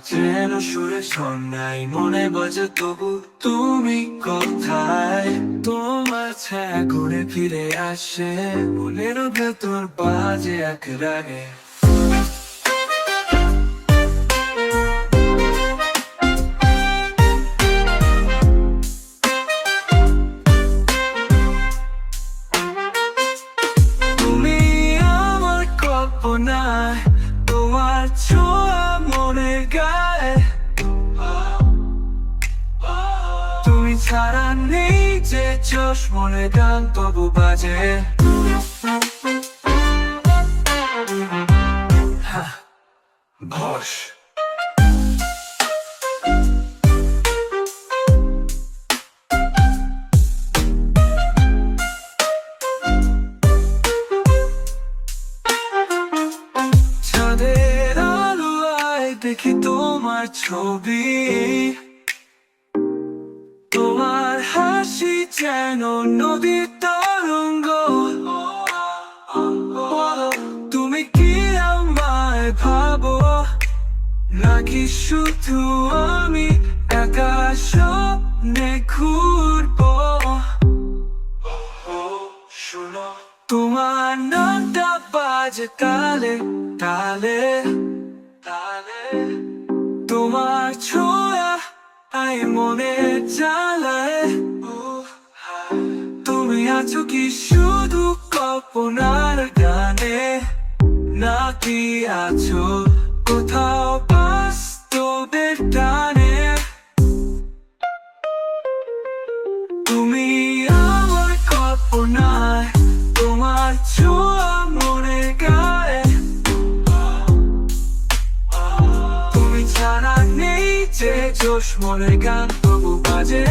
যেন সুরে সন্ধ্যায় মনে বাজে তবু তুমি কোথায়। তোমার ছায়া ঘুরে ফিরে আসে মনের ভেতর বাজে এক রাগে। তুমি আমার কল্পনায়, তোমার ছোঁয়া মনের গায়ে। তুমি ছাড়া নেই যে চোষ মনে গান তবু বাজে। ভস চাঁদের আলোয় দেখি তোমার ছবি, তোমার হাসি যেন নদীর তরঙ্গ। তুমি কি আমায় ভাবো নাকি শুধু আমি একা স্বপ্নে ঘুরবো? শোনো, তোমার নামটা বাজে তালে তালে তালে। তোমার ছোঁয়া আই মনে জ্বালায়। তুমি আছো কি শুধু কল্পনার গানে, নাকি আছো কোথাও বাস্তবের টানে? তুমি আমার কল্পনায়, তোমার ছোঁয়া মনে গায়ে। তুমি ছাড়া নেই যে জোশ মনের গান তবু বাজে।